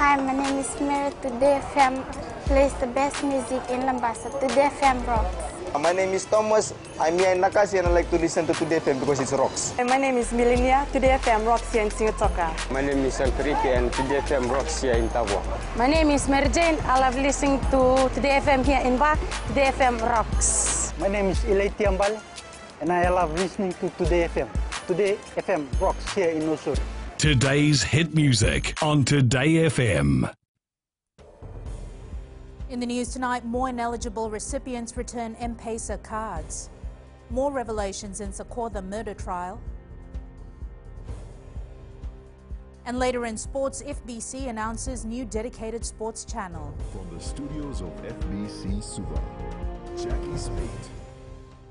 Hi, my name is Mary. Today FM plays the best music in Lambasa. Today FM rocks. My name is Thomas. I'm here in Nakasi and I like to listen to Today FM because it rocks. My name is Milenia. Today FM rocks here in Singatoka. My name is Sankariki and Today FM rocks here in Tabwa. My name is Mary Jane. I love listening to Today FM here in Ba. Today FM rocks. My name is Ilay Tiambal and I love listening to Today FM. Today FM rocks here in Osur. Today's hit music on Today FM. In the news tonight, more ineligible recipients return M-Pesa cards. More revelations in Sakotha murder trial. And later in sports, FBC announces new dedicated sports channel. From the studios of FBC Suva, Jackie Spate.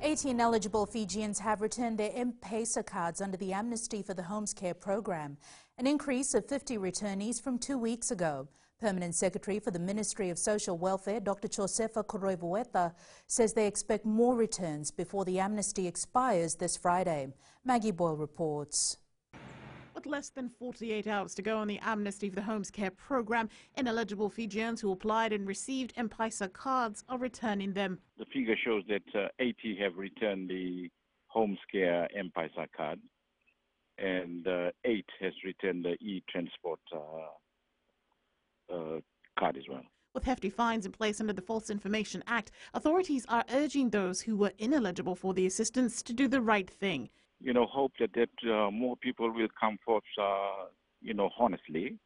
80 ineligible Fijians have returned their M-Pesa cards under the Amnesty for the Homes Care program, an increase of 50 returnees from 2 weeks ago. Permanent Secretary for the Ministry of Social Welfare, Dr. Josefa Koroivueta, says they expect more returns before the amnesty expires this Friday. Maggie Boyle reports. With less than 48 hours to go on the Amnesty for the Homes Care program, ineligible Fijians who applied and received M-Pesa cards are returning them. The figure shows that 80 have returned the Homes Care M-Pesa card and 8 has returned the e-transport card as well. With hefty fines in place under the False Information Act, authorities are urging those who were ineligible for the assistance to do the right thing. You know, hope that more people will come forth, you know, honestly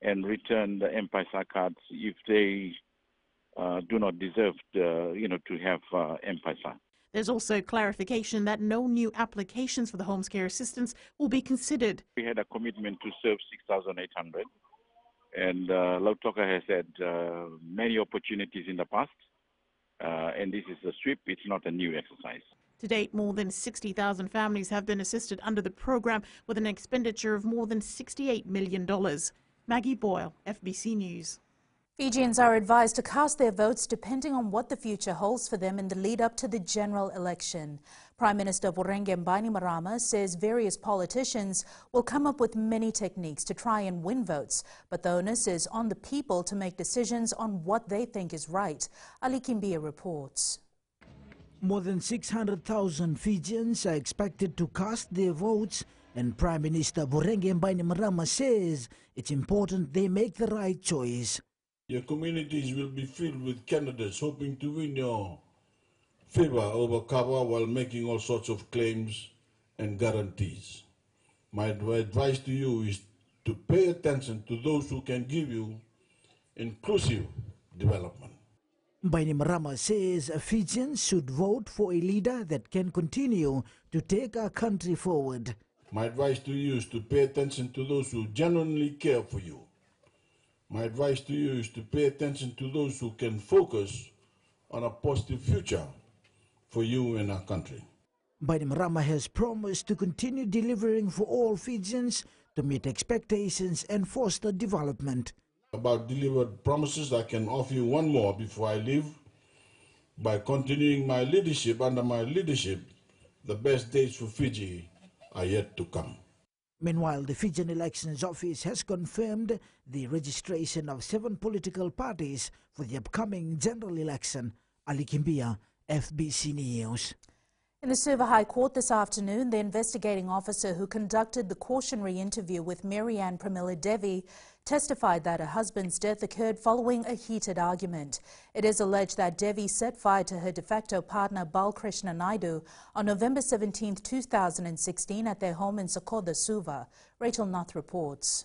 and return the M-Pesa cards if they do not deserve, you know, to have M-Pesa. There's also clarification that no new applications for the Homes Care assistance will be considered. We had a commitment to serve 6,800. And Lautoka has had many opportunities in the past, and this is a sweep, it's not a new exercise. To date, more than 60,000 families have been assisted under the program with an expenditure of more than $68 million. Maggie Boyle, FBC News. Fijians are advised to cast their votes depending on what the future holds for them in the lead up to the general election. Prime Minister Voreqe Bainimarama says various politicians will come up with many techniques to try and win votes, but the onus is on the people to make decisions on what they think is right. Ali Kimbia reports. More than 600,000 Fijians are expected to cast their votes, and Prime Minister Voreqe Bainimarama says it's important they make the right choice. Your communities will be filled with candidates hoping to win your favor over cover while making all sorts of claims and guarantees. My advice to you is to pay attention to those who can give you inclusive development. Bainimarama says Fijians should vote for a leader that can continue to take our country forward. My advice to you is to pay attention to those who genuinely care for you. My advice to you is to pay attention to those who can focus on a positive future for you and our country. Bainimarama has promised to continue delivering for all Fijians to meet expectations and foster development. About delivered promises, I can offer you one more before I leave. By continuing my leadership, under my leadership, the best days for Fiji are yet to come. Meanwhile, the Fijian Elections Office has confirmed the registration of 7 political parties for the upcoming general election. Ali Kimbia, FBC News. In the Suva High Court this afternoon, the investigating officer who conducted the cautionary interview with Marianne Pramila Devi testified that her husband's death occurred following a heated argument. It is alleged that Devi set fire to her de facto partner Balkrishna Naidu on November 17, 2016 at their home in Sakotha, Suva. Rachel Nath reports.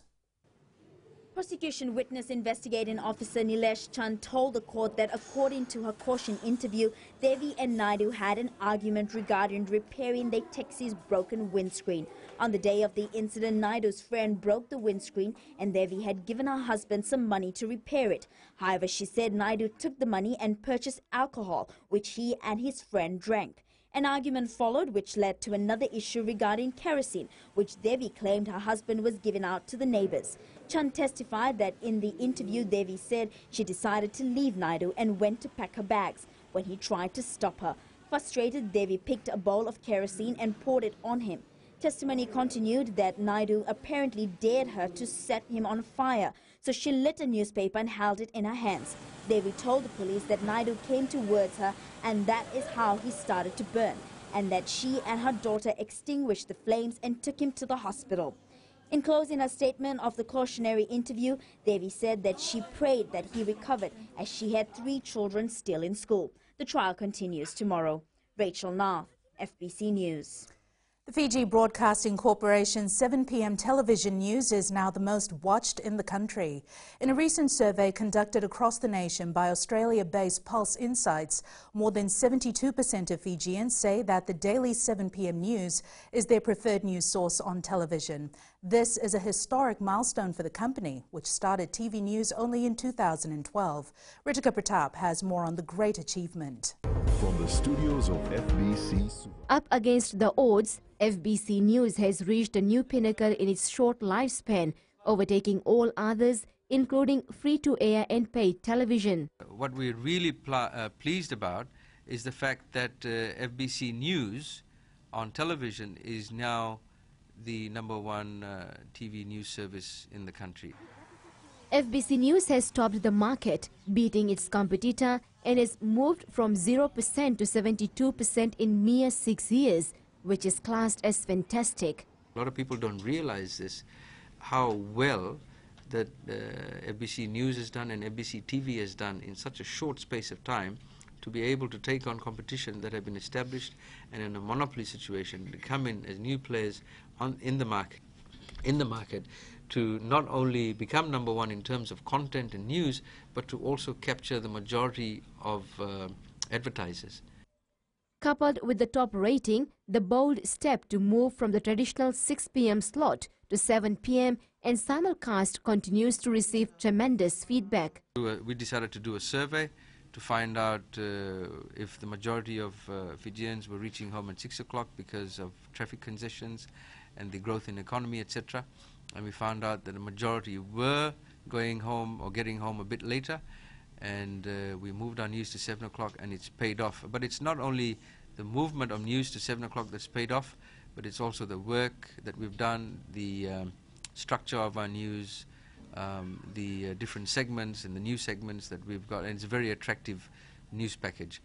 Prosecution witness investigating officer Nilesh Chand told the court that according to her caution interview, Devi and Naidu had an argument regarding repairing their taxi's broken windscreen. On the day of the incident, Naidu's friend broke the windscreen and Devi had given her husband some money to repair it. However, she said Naidu took the money and purchased alcohol, which he and his friend drank. An argument followed which led to another issue regarding kerosene, which Devi claimed her husband was giving out to the neighbors. Chand testified that in the interview, Devi said she decided to leave Naidu and went to pack her bags when he tried to stop her. Frustrated, Devi picked a bowl of kerosene and poured it on him. Testimony continued that Naidu apparently dared her to set him on fire. so she lit a newspaper and held it in her hands. Devi told the police that Naidu came towards her and that is how he started to burn, and that she and her daughter extinguished the flames and took him to the hospital. In closing her statement of the cautionary interview, Devi said that she prayed that he recovered as she had 3 children still in school. The trial continues tomorrow. Rachel Narth, FBC News. The Fiji Broadcasting Corporation's 7 p.m. television news is now the most watched in the country. In a recent survey conducted across the nation by Australia-based Pulse Insights, more than 72% of Fijians say that the daily 7 p.m. news is their preferred news source on television. This is a historic milestone for the company, which started TV news only in 2012. Ritika Pratap has more on the great achievement. From the studios of FBC Suva. Up against the odds, FBC News has reached a new pinnacle in its short lifespan, overtaking all others, including free-to-air and paid television. What we're really pleased about is the fact that FBC News on television is now the #1 TV news service in the country. FBC News has topped the market, beating its competitor, and has moved from 0% to 72% in mere 6 years, which is classed as fantastic. A lot of people don't realize this, how well that FBC News has done and FBC TV has done in such a short space of time to be able to take on competition that have been established and in a monopoly situation to come in as new players in the market to not only become #1 in terms of content and news, but to also capture the majority of advertisers. Coupled with the top rating, the bold step to move from the traditional 6 p.m. slot to 7 p.m. and simulcast continues to receive tremendous feedback. We decided to do a survey to find out if the majority of Fijians were reaching home at 6 o'clock because of traffic congestions and the growth in economy, etc. And we found out that the majority were going home or getting home a bit later, and we moved our news to 7 o'clock, and it's paid off. But it's not only the movement of news to 7 o'clock that's paid off, but it's also the work that we've done, the structure of our news, the different segments and the new segments that we've got, and it's a very attractive news package.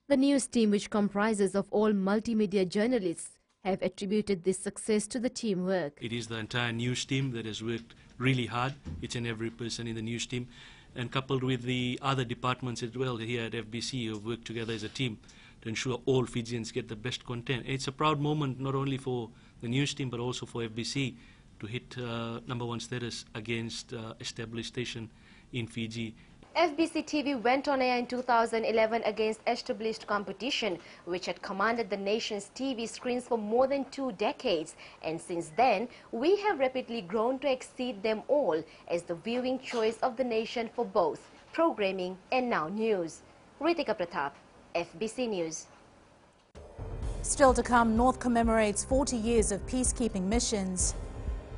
The news team, which comprises of all multimedia journalists, have attributed this success to the teamwork. It is the entire news team that has worked really hard, each and every person in the news team, and coupled with the other departments as well here at FBC who have worked together as a team to ensure all Fijians get the best content. It's a proud moment not only for the news team but also for FBC to hit #1 status against established station in Fiji. FBC TV went on air in 2011 against established competition, which had commanded the nation's TV screens for more than 2 decades. And since then, we have rapidly grown to exceed them all as the viewing choice of the nation for both programming and now news. Ritika Pratap, FBC News. Still to come, North commemorates 40 years of peacekeeping missions.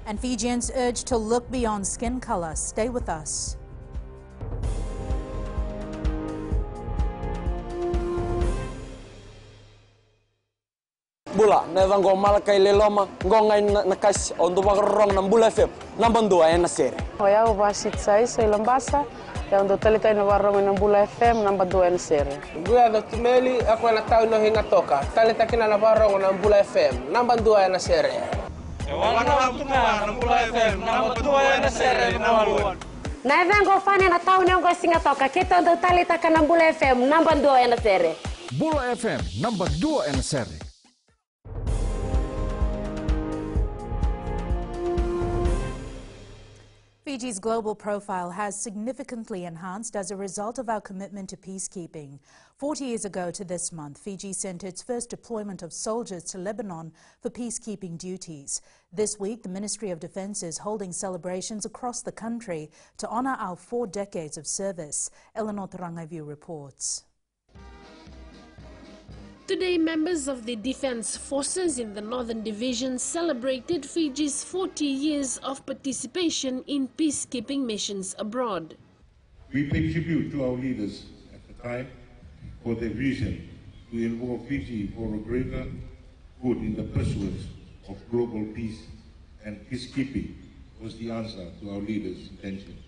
And Fijians urged to look beyond skin color. Stay with us. Bula na vango malakay leloma ngongai nakas on duwagrong ng Bula FM nambang 2 na sere. Hoya ubasit sai sa Lambasa ya ndo talita na warong ng Bula FM nambang 2 na sere. Guya Dr. Meli ako na tao no hinga toka talita kina na warong ng Bula FM nambang 2 na sere. Warong tuma ng Bula FM nambang 2 na sere nawaluan. Na vango fane na tao no singa toka kito ndo talita kana Bula FM nambang 2 na sere. Bula FM nambang 2 na sere. Fiji's global profile has significantly enhanced as a result of our commitment to peacekeeping. 40 years ago to this month, Fiji sent its first deployment of soldiers to Lebanon for peacekeeping duties. This week, the Ministry of Defence is holding celebrations across the country to honour our 4 decades of service. Eleanor Tarangaivu reports. Today, members of the Defence Forces in the Northern Division celebrated Fiji's 40 years of participation in peacekeeping missions abroad. We pay tribute to our leaders at the time for their vision to involve Fiji for a greater good in the pursuit of global peace, and peacekeeping was the answer to our leaders' intention.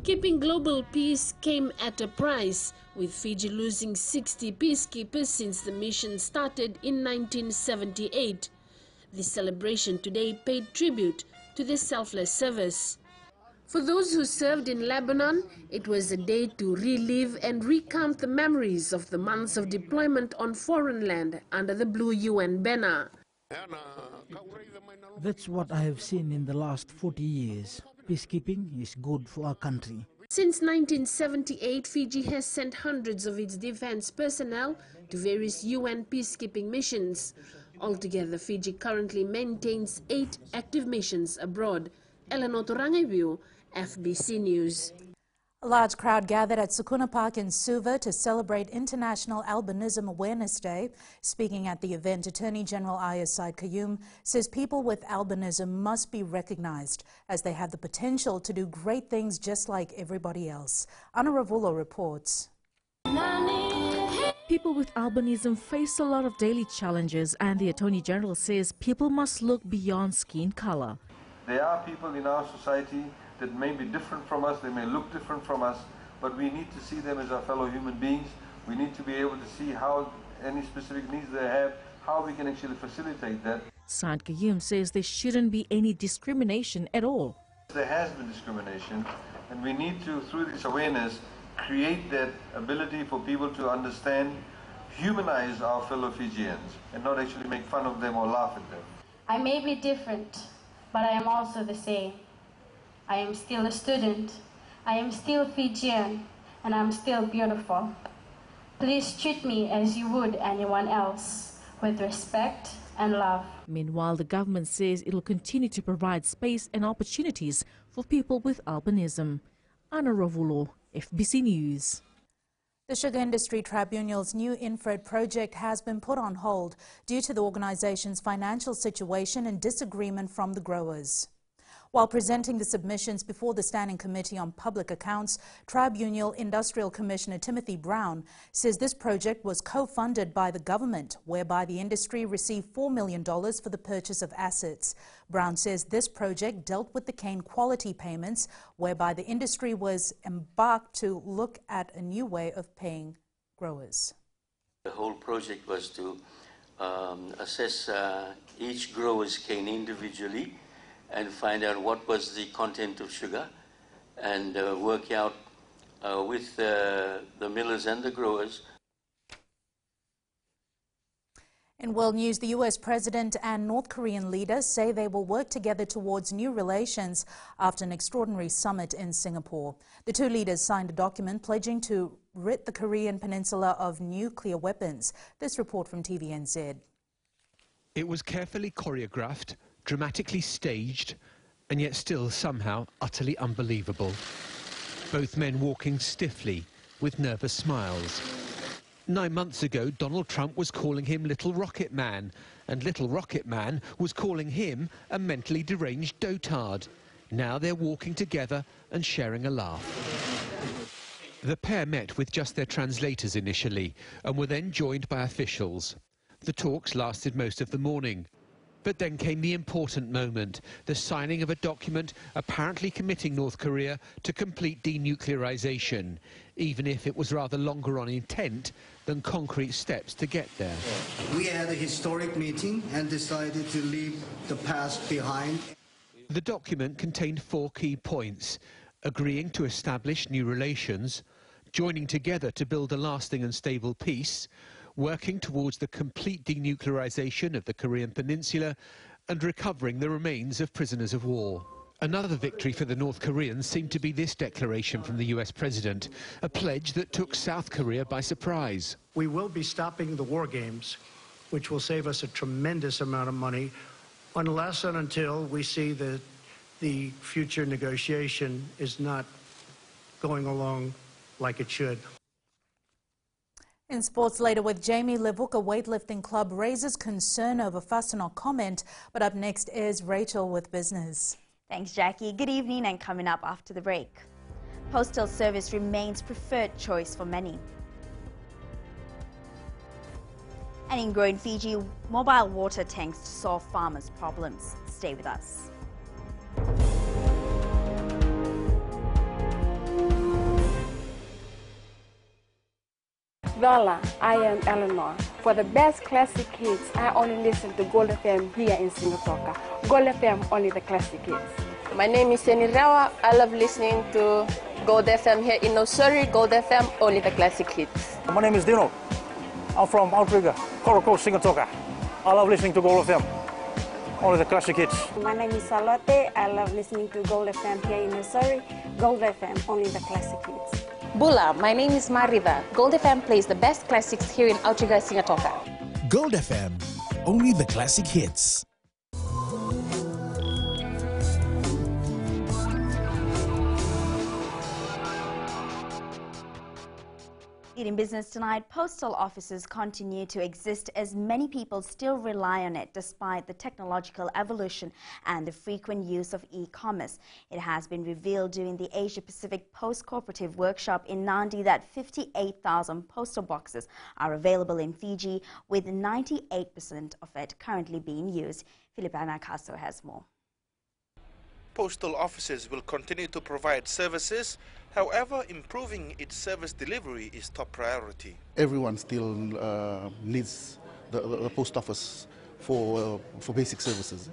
Keeping global peace came at a price, with Fiji losing 60 peacekeepers since the mission started in 1978. The celebration today paid tribute to the selfless service. For those who served in Lebanon, it was a day to relive and recount the memories of the months of deployment on foreign land under the blue UN banner. That's what I have seen in the last 40 years. Peacekeeping is good for our country. Since 1978, Fiji has sent hundreds of its defense personnel to various UN peacekeeping missions. Altogether, Fiji currently maintains 8 active missions abroad. Eleanor Torangaviu, FBC News. A large crowd gathered at Sukuna Park in Suva to celebrate International Albinism Awareness Day. Speaking at the event, Attorney General Ayaz Said Qayyum says people with albinism must be recognized as they have the potential to do great things just like everybody else. Ana Ravulo reports. People with albinism face a lot of daily challenges, and the Attorney General says people must look beyond skin color. There are people in our society that may be different from us, they may look different from us, but we need to see them as our fellow human beings. We need to be able to see how any specific needs they have, how we can actually facilitate that. Said Qayyum says there shouldn't be any discrimination at all. There has been discrimination, and we need to, through this awareness, create that ability for people to understand, humanize our fellow Fijians, and not actually make fun of them or laugh at them. I may be different, but I am also the same. I am still a student, I am still Fijian, and I'm still beautiful. Please treat me as you would anyone else, with respect and love. Meanwhile, the government says it will continue to provide space and opportunities for people with albinism. Ana Ravulo, FBC News. The Sugar Industry Tribunal's new infrared project has been put on hold due to the organization's financial situation and disagreement from the growers. While presenting the submissions before the Standing Committee on Public Accounts, Tribunal Industrial Commissioner Timothy Brown says this project was co-funded by the government, whereby the industry received $4 million for the purchase of assets. Brown says this project dealt with the cane quality payments, whereby the industry was embarked to look at a new way of paying growers. The whole project was to assess each grower's cane individually and find out what was the content of sugar, and work out with the millers and the growers. In world news, the US President and North Korean leader say they will work together towards new relations after an extraordinary summit in Singapore. The two leaders signed a document pledging to rid the Korean peninsula of nuclear weapons. This report from TVNZ. It was carefully choreographed, dramatically staged, and yet still somehow utterly unbelievable. Both men walking stiffly, with nervous smiles. 9 months ago, Donald Trump was calling him Little Rocket Man, and Little Rocket Man was calling him a mentally deranged dotard. Now they're walking together and sharing a laugh. The pair met with just their translators initially, and were then joined by officials. The talks lasted most of the morning. But then came the important moment, the signing of a document apparently committing North Korea to complete denuclearization, even if it was rather longer on intent than concrete steps to get there. We had a historic meeting and decided to leave the past behind. The document contained 4 key points: agreeing to establish new relations, joining together to build a lasting and stable peace, working towards the complete denuclearization of the Korean peninsula, and recovering the remains of prisoners of war. Another victory for the North Koreans seemed to be this declaration from the US president, a pledge that took South Korea by surprise. We will be stopping the war games, which will save us a tremendous amount of money, unless and until we see that the future negotiation is not going along like it should. In sports later with Jamie, Levuka Weightlifting Club raises concern over Fastenal comment, but up next is Rachel with business. Thanks, Jackie. Good evening, and coming up after the break. Postal service remains preferred choice for many. And in growing Fiji, mobile water tanks to solve farmers' problems. Stay with us. Dola, I am Eleanor. For the best classic hits, I only listen to Gold FM here in Singapore. Gold FM, only the classic hits. My name is Yeni Rawa. I love listening to Gold FM here in Nosuri. Gold FM, only the classic hits. My name is Dino. I'm from Outrigger, Coral Coast, Singapore. I love listening to Gold FM, only the classic hits. My name is Salote. I love listening to Gold FM here in Nosuri. Gold FM, only the classic hits. Bula, my name is Mariva. Gold FM plays the best classics here in Outrigger, Singapore. Gold FM, only the classic hits. In business tonight, postal offices continue to exist as many people still rely on it despite the technological evolution and the frequent use of e-commerce. It has been revealed during the Asia Pacific Post Cooperative Workshop in Nadi that 58,000 postal boxes are available in Fiji, with 98% of it currently being used. Philippa Nakaso has more. Postal offices will continue to provide services. However, improving its service delivery is top priority. Everyone still needs the post office for basic services,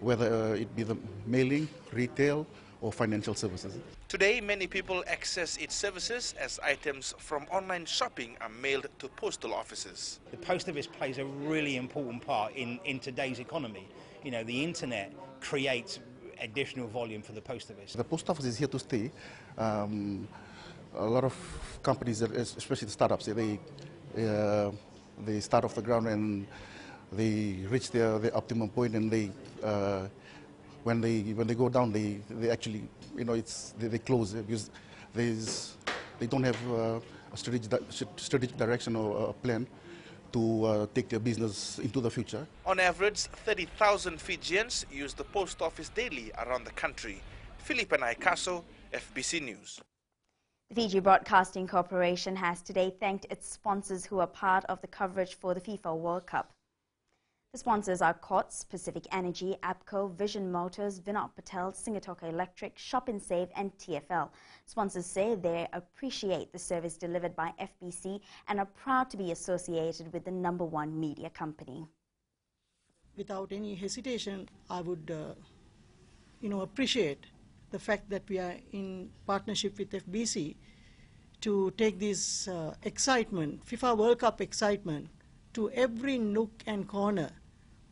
whether it be the mailing, retail, or financial services. Today, many people access its services as items from online shopping are mailed to postal offices. The post office plays a really important part in today's economy. You know, the internet creates additional volume for the post office. The post office is here to stay. A lot of companies, especially the startups, they start off the ground and they reach their optimum point, and when they go down, they actually, you know, they close because they don't have a strategic direction or a plan to take their business into the future. On average, 30,000 Fijians use the post office daily around the country. Philippa Nakaso, FBC News. The Fiji Broadcasting Corporation has today thanked its sponsors who are part of the coverage for the FIFA World Cup. The sponsors are Courts, Pacific Energy, APCO, Vision Motors, Vinod Patel, Singatoka Electric, Shop and Save and TFL. Sponsors say they appreciate the service delivered by FBC and are proud to be associated with the #1 media company. Without any hesitation, I would appreciate the fact that we are in partnership with FBC to take this excitement, FIFA World Cup excitement, to every nook and corner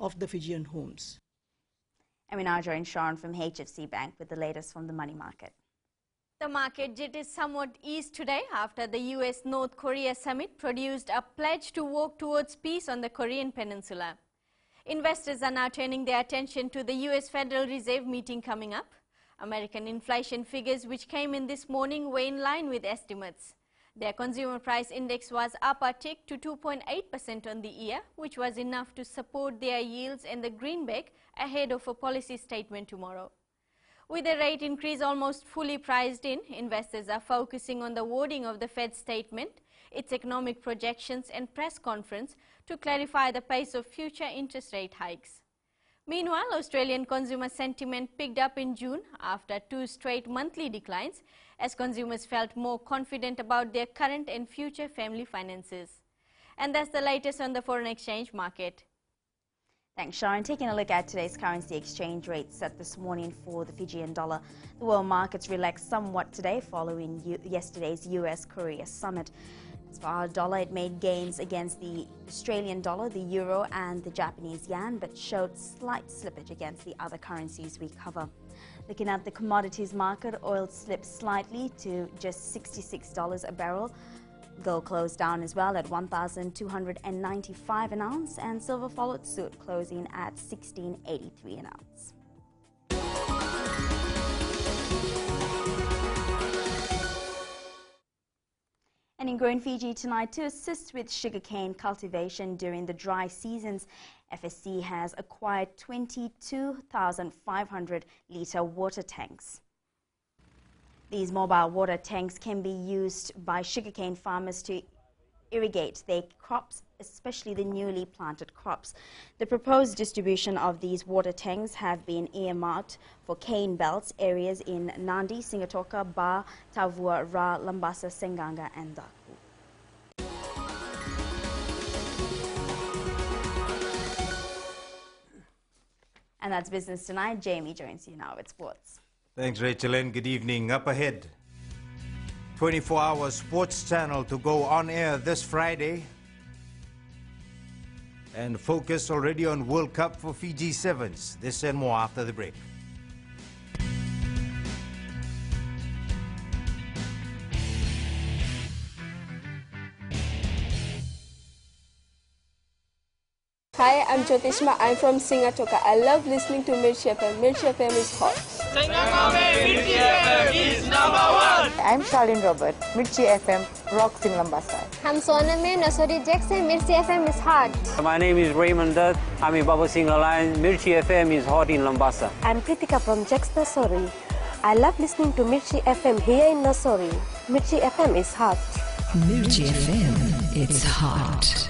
of the Fijian homes. And we now join Sean from HFC Bank with the latest from the money market. The market jetted somewhat east today after the US-North Korea summit produced a pledge to work towards peace on the Korean peninsula. Investors are now turning their attention to the US Federal Reserve meeting coming up. American inflation figures, which came in this morning, were in line with estimates. Their consumer price index was up a tick to 2.8% on the year, which was enough to support their yields and the greenback ahead of a policy statement tomorrow. With the rate increase almost fully priced in, investors are focusing on the wording of the Fed statement, its economic projections and press conference to clarify the pace of future interest rate hikes. Meanwhile, Australian consumer sentiment picked up in June after 2 straight monthly declines as consumers felt more confident about their current and future family finances. And that's the latest on the foreign exchange market. Thanks, Sharon. Taking a look at today's currency exchange rates set this morning for the Fijian dollar. The world markets relaxed somewhat today following yesterday's US-Korea summit. As for our dollar, it made gains against the Australian dollar, the euro and the Japanese yen, but showed slight slippage against the other currencies we cover. Looking at the commodities market, oil slipped slightly to just $66 a barrel. Gold closed down as well at $1,295 an ounce, and silver followed suit, closing at $16.83 an ounce. And in Growing Fiji tonight, to assist with sugarcane cultivation during the dry seasons, FSC has acquired 22,500-litre water tanks. These mobile water tanks can be used by sugarcane farmers to irrigate their crops, especially the newly planted crops. The proposed distribution of these water tanks have been earmarked for cane belts areas in Nadi, Singatoka, Ba, Tavua, Ra, Lambasa, Senganga and Daku. And that's Business Tonight. Jamie joins you now with sports. Thanks, Rachel, and good evening. Up ahead, 24-hour sports channel to go on air this Friday. And focus already on World Cup for Fiji Sevens. This and more after the break. Hi, I'm Jyotishma. I'm from Singatoka. I love listening to Mirchi FM. Mirchi FM is hot. Mirchi FM is #1. I'm Charlene Robert. Mirchi FM rocks in Lambasa. I'm Soname Nasori Jackson. Mirchi FM is hot. My name is Raymond Dutt. I'm in Baba Singh Alliance. Mirchi FM is hot in Lambasa. I'm Kritika from Jax Nasori. I love listening to Mirchi FM here in Nasori. Mirchi FM is hot. Mirchi FM, it's hot.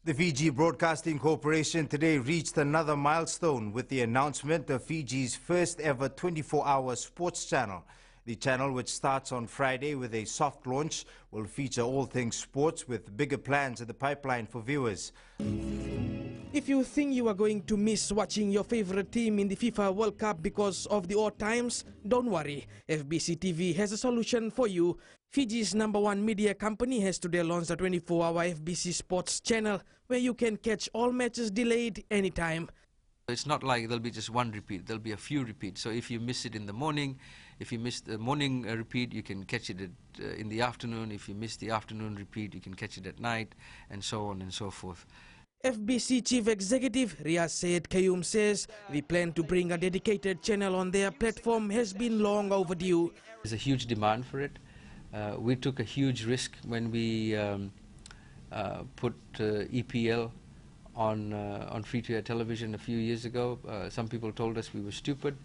The Fiji Broadcasting Corporation today reached another milestone with the announcement of Fiji's first ever 24-hour sports channel. The channel, which starts on Friday with a soft launch, will feature all things sports with bigger plans in the pipeline for viewers. If you think you are going to miss watching your favorite team in the FIFA World Cup because of the odd times, don't worry. FBC TV has a solution for you. Fiji's #1 media company has today launched a 24-hour FBC Sports channel where you can catch all matches delayed anytime. It's not like there'll be just one repeat, there'll be a few repeats. So if you miss it in the morning, if you miss the morning repeat, you can catch it in the afternoon. If you miss the afternoon repeat, you can catch it at night, and so on and so forth. FBC Chief Executive Riaz Syed Qayyum says the plan to bring a dedicated channel on their platform has been long overdue. There's a huge demand for it. We took a huge risk when we put EPL on free-to-air television a few years ago. Some people told us we were stupid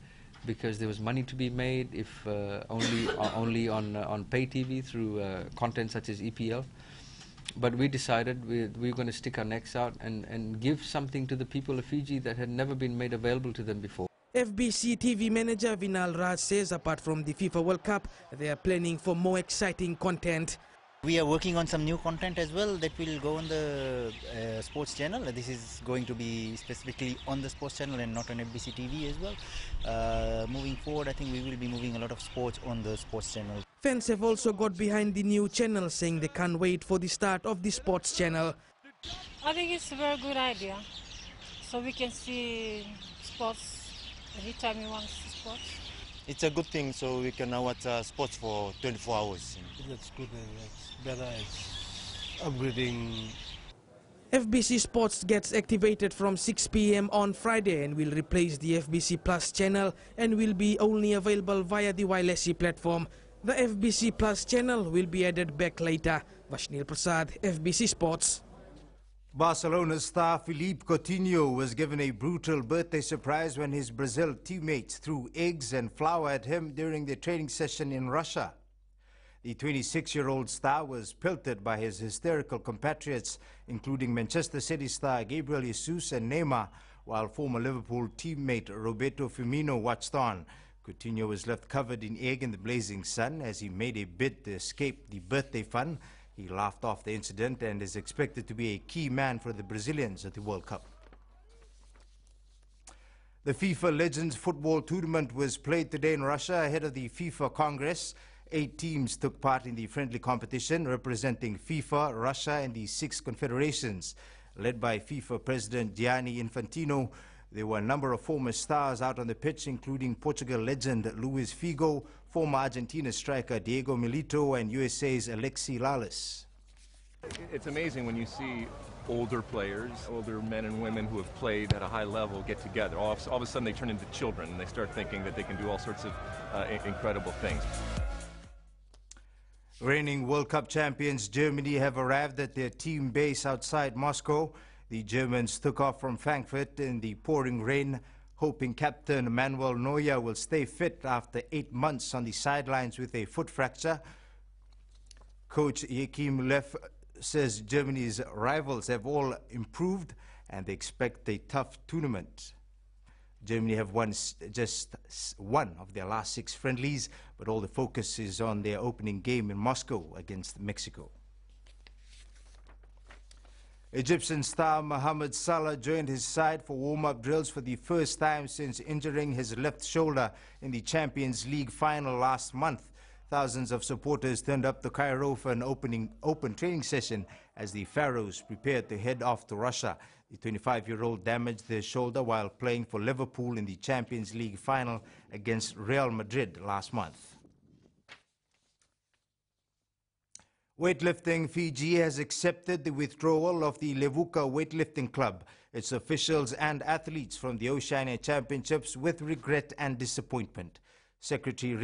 because there was money to be made if only on pay TV through content such as EPL. But we decided we're going to stick our necks out and give something to the people of Fiji that had never been made available to them before. FBC TV manager Vinal Raj says apart from the FIFA World Cup, they are planning for more exciting content. We are working on some new content as well that will go on the sports channel. This is going to be specifically on the sports channel and not on FBC TV as well. Moving forward, I think we will be moving a lot of sports on the sports channel. Fans have also got behind the new channel, saying they can't wait for the start of the sports channel. I think it's a very good idea. So we can see sports every time we want to see sports. It's a good thing, so we can now watch sports for 24 hours. That's good, it's better, it's upgrading. FBC Sports gets activated from 6 p.m. on Friday and will replace the FBC Plus channel and will be only available via the Wailesi platform. The FBC Plus channel will be added back later. Vashnil Prasad, FBC Sports. Barcelona star Philippe Coutinho was given a brutal birthday surprise when his Brazil teammates threw eggs and flour at him during their training session in Russia. The 26-year-old star was pelted by his hysterical compatriots, including Manchester City star Gabriel Jesus and Neymar, while former Liverpool teammate Roberto Firmino watched on. Coutinho was left covered in egg in the blazing sun as he made a bid to escape the birthday fun. He laughed off the incident and is expected to be a key man for the Brazilians at the World Cup. The FIFA Legends Football Tournament was played today in Russia ahead of the FIFA Congress. 8 teams took part in the friendly competition representing FIFA, Russia and the 6 confederations. Led by FIFA President Gianni Infantino, there were a number of former stars out on the pitch, including Portugal legend Luis Figo, former Argentina striker Diego Milito and USA's Alexi Lalas. It's amazing when you see older players, older men and women who have played at a high level get together. All of a sudden they turn into children and they start thinking that they can do all sorts of incredible things. Reigning World Cup champions Germany have arrived at their team base outside Moscow. The Germans took off from Frankfurt in the pouring rain, hoping captain Manuel Neuer will stay fit after 8 months on the sidelines with a foot fracture. Coach Joachim Löw says Germany's rivals have all improved and they expect a tough tournament. Germany have won just one of their last 6 friendlies, but all the focus is on their opening game in Moscow against Mexico. Egyptian star Mohamed Salah joined his side for warm-up drills for the first time since injuring his left shoulder in the Champions League final last month. Thousands of supporters turned up to Cairo for an open training session as the Pharaohs prepared to head off to Russia. The 25-year-old damaged his shoulder while playing for Liverpool in the Champions League final against Real Madrid last month. Weightlifting Fiji has accepted the withdrawal of the Levuka Weightlifting Club, its officials and athletes from the Oceania Championships with regret and disappointment. Secretary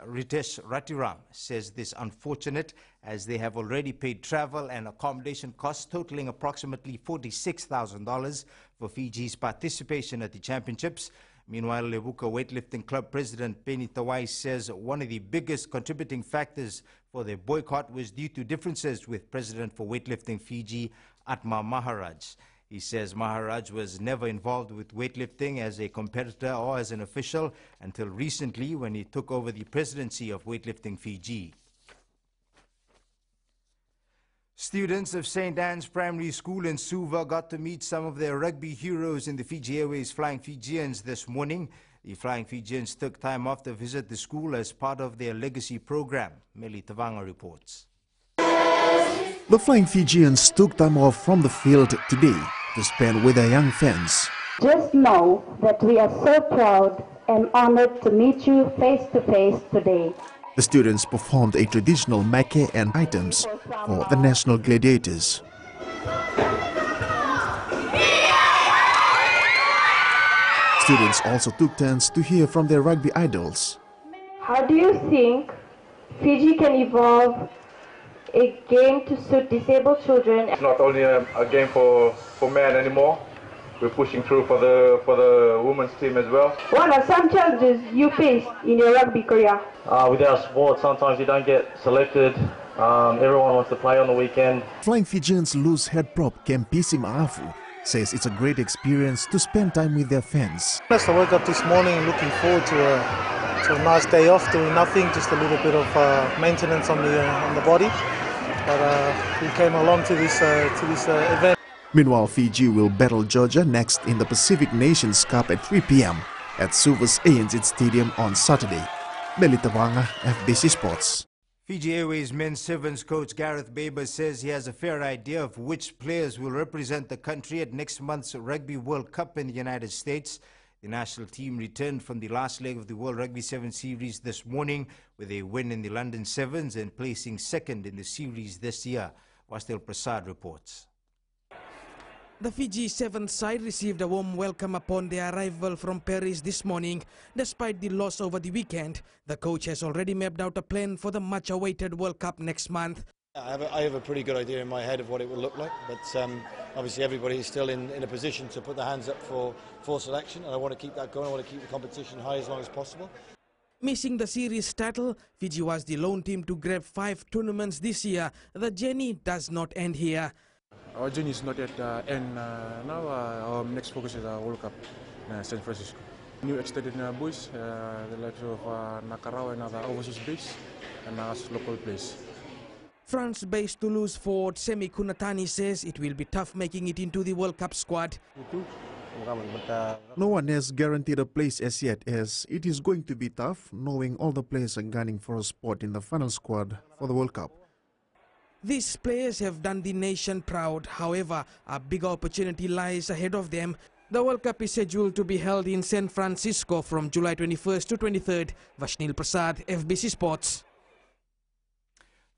Ritesh Ratiram says this unfortunate as they have already paid travel and accommodation costs totaling approximately $46,000 for Fiji's participation at the championships. Meanwhile, Levuka Weightlifting Club President Penny Tawai says one of the biggest contributing factors for their boycott was due to differences with President for Weightlifting Fiji, Atma Maharaj. He says Maharaj was never involved with weightlifting as a competitor or as an official until recently when he took over the presidency of Weightlifting Fiji. Students of St. Anne's Primary School in Suva got to meet some of their rugby heroes in the Fiji Airways Flying Fijians this morning. The Flying Fijians took time off to visit the school as part of their legacy program. Meli Tavanga reports. The Flying Fijians took time off from the field today to spend with their young fans. Just know that we are so proud and honored to meet you face to face today. The students performed a traditional make and items for the National Gladiators. Students also took turns to hear from their rugby idols. How do you think Fiji can evolve a game to suit disabled children? It's not only a game for men anymore. We're pushing through for the women's team as well. What are some challenges you faced in your rugby career? With our sport, sometimes you don't get selected. Everyone wants to play on the weekend. Flying Fijians loose head prop Kempisi Maafu says it's a great experience to spend time with their fans. I woke up this morning looking forward to a nice day off, doing nothing, just a little bit of maintenance on the body. But we came along to this event. Meanwhile, Fiji will battle Georgia next in the Pacific Nations Cup at 3 p.m. at Suva's ANZ Stadium on Saturday. Meli Tavanga, FBC Sports. Fiji Airways men's sevens coach Gareth Baber says he has a fair idea of which players will represent the country at next month's Rugby World Cup in the United States. The national team returned from the last leg of the World Rugby Sevens series this morning with a win in the London Sevens and placing second in the series this year. Wastel Prasad reports. The Fiji Sevens side received a warm welcome upon their arrival from Paris this morning. Despite the loss over the weekend, the coach has already mapped out a plan for the much-awaited World Cup next month. I have a pretty good idea in my head of what it will look like, but obviously everybody is still in a position to put their hands up for selection, and I want to keep that going. I want to keep the competition high as long as possible. Missing the series title, Fiji was the lone team to grab 5 tournaments this year. The journey does not end here. Our journey is not yet end. Now our next focus is our World Cup in San Francisco. New extended boys, the likes of Nakarau and other overseas base, and us local players. France-based Toulouse forward Semi Kunatani says it will be tough making it into the World Cup squad. No one has guaranteed a place as yet, as it is going to be tough knowing all the players are gunning for a spot in the final squad for the World Cup. These players have done the nation proud. However, a big opportunity lies ahead of them. The World Cup is scheduled to be held in San Francisco from July 21st to 23rd. Vashnil Prasad, FBC Sports.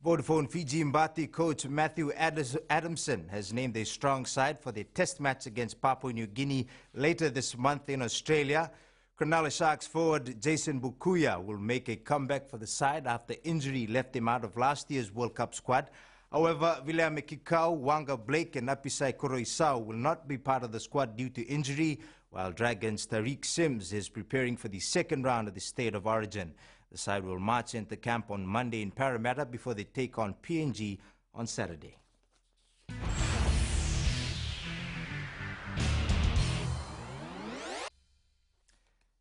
Vodafone Fiji Mbati coach Matthew Adamson has named a strong side for the test match against Papua New Guinea later this month in Australia. Cronulla Sharks forward Jason Bukuya will make a comeback for the side after injury left him out of last year's World Cup squad. However, William Kikau, Wanga Blake and Apisai Koroisau will not be part of the squad due to injury, while Dragons' Tariq Sims is preparing for the second round of the State of Origin. The side will march into camp on Monday in Parramatta before they take on PNG on Saturday.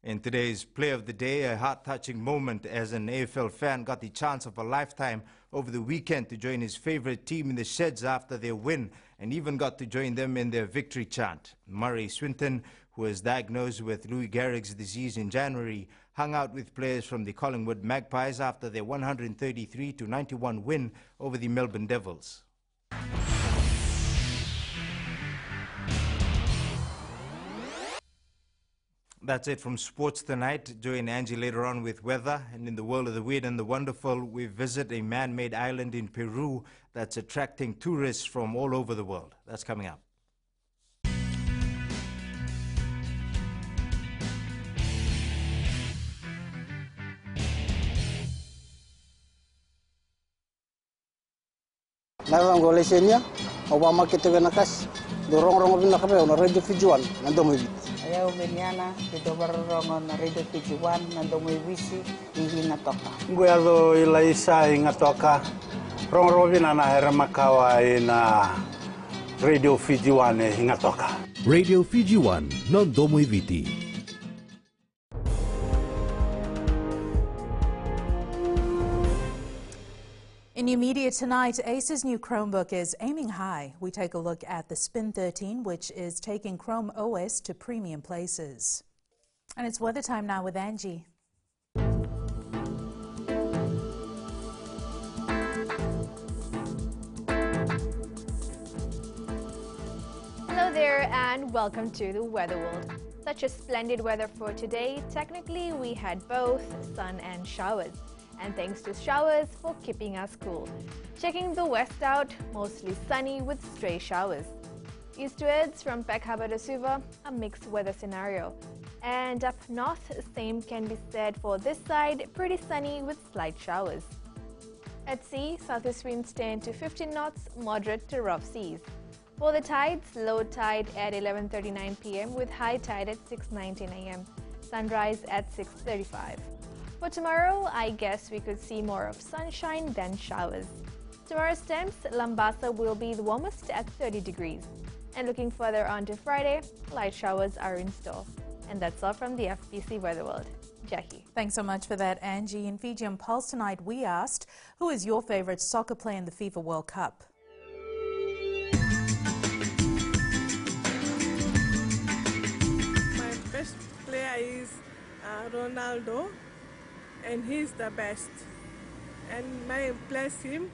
In today's Play of the Day, a heart-touching moment as an AFL fan got the chance of a lifetime over the weekend to join his favorite team in the sheds after their win, and even got to join them in their victory chant. Murray Swinton, who was diagnosed with Lou Gehrig's disease in January, hung out with players from the Collingwood Magpies after their 133-91 win over the Melbourne Devils. That's it from sports tonight. Join Angie later on with weather. And in the world of the weird and the wonderful, we visit a man-made island in Peru that's attracting tourists from all over the world. That's coming up. Nalang golesenya, Obama kita nakas, dorong-rong bin nakape on radio Fijuan nandomo bit. Ayaw menyana kita barong na radio Fijuan nandomo bisi ihi natoka. Guado ilaisa ingatoka, rong-rong bin na hera makawa ina radio Fijuan ingatoka. Radio Fijuan nandomo viti. In new media tonight, Acer's new Chromebook is aiming high. We take a look at the Spin 13, which is taking Chrome OS to premium places. And it's weather time now with Angie. Hello there and welcome to the Weather World. Such a splendid weather for today. Technically, we had both sun and showers. And thanks to showers for keeping us cool. Checking the west out, mostly sunny with stray showers. Eastwards from Peck Harbour to Suva, a mixed weather scenario. And up north, same can be said for this side, pretty sunny with slight showers. At sea, southeast winds 10 to 15 knots, moderate to rough seas. For the tides, low tide at 11:39 p.m. with high tide at 6:19 a.m. Sunrise at 6:35. For tomorrow, I guess we could see more of sunshine than showers. Tomorrow's temps, Lambasa will be the warmest at 30 degrees. And looking further on to Friday, light showers are in store. And that's all from the FBC Weather World. Jackie. Thanks so much for that, Angie. In Fiji on Pulse tonight, we asked, who is your favourite soccer player in the FIFA World Cup? My best player is Ronaldo. And he's the best, and I bless him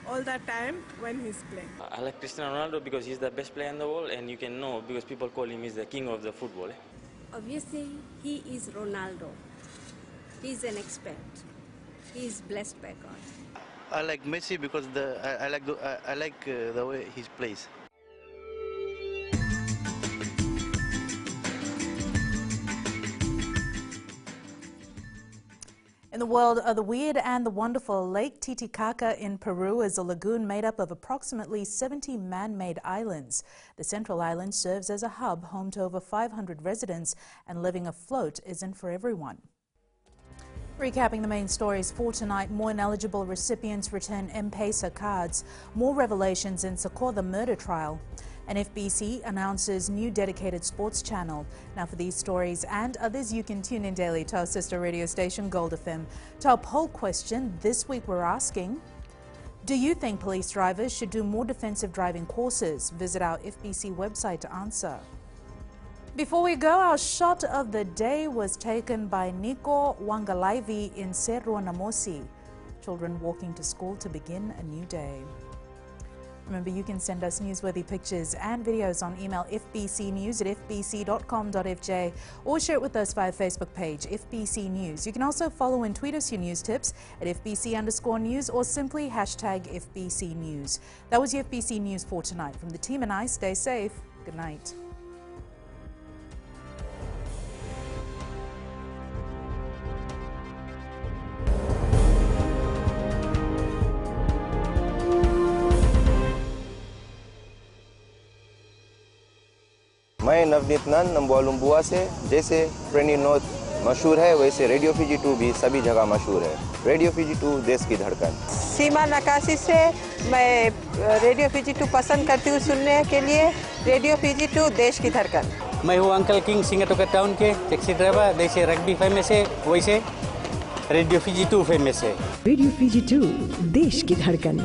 all the time when he's playing. I like Cristiano Ronaldo because he's the best player in the world, and you can know because people call him is the king of the football. Obviously, he is Ronaldo. He's an expert. He's blessed by God. I like Messi because I like the way he plays. In the world of the weird and the wonderful, Lake Titicaca in Peru is a lagoon made up of approximately 70 man-made islands. The central island serves as a hub, home to over 500 residents, and living afloat isn't for everyone. Recapping the main stories for tonight, more ineligible recipients return M-Pesa cards, more revelations in Socorro murder trial. And FBC announces new dedicated sports channel. Now for these stories and others, you can tune in daily to our sister radio station Gold FM. To our poll question, this week we're asking, do you think police drivers should do more defensive driving courses? Visit our FBC website to answer. Before we go, our shot of the day was taken by Nico Wangalaivi in Cerro Namosi. Children walking to school to begin a new day. Remember, you can send us newsworthy pictures and videos on email fbcnews@fbc.com.fj or share it with us via Facebook page, FBC News. You can also follow and tweet us your news tips at FBC_news or simply hashtag FBC News. That was your FBC News for tonight. From the team and I, stay safe. Good night. मैं नवनीत नंद नंबोलुम्बुआ से जैसे फ्रेंडी north मशहूर है वैसे radio Fiji 2 भी सभी जगह मशहूर है। रेडियो फीजी 2 देश की धड़कन। सीमा नकाशी से मैं रेडियो फीजी 2 पसंद करती हूँ सुनने के लिए। रेडियो फीजी 2 देश की धड़कन। मैं हूँ अंकल किंग सिंगाटोका टाउन के टैक्सी ड्राइवर। जैसे रग्बी फेमस है वैसे रेडियो फीजी 2 फेमस है। रेडियो फीजी 2 देश की धड़कन।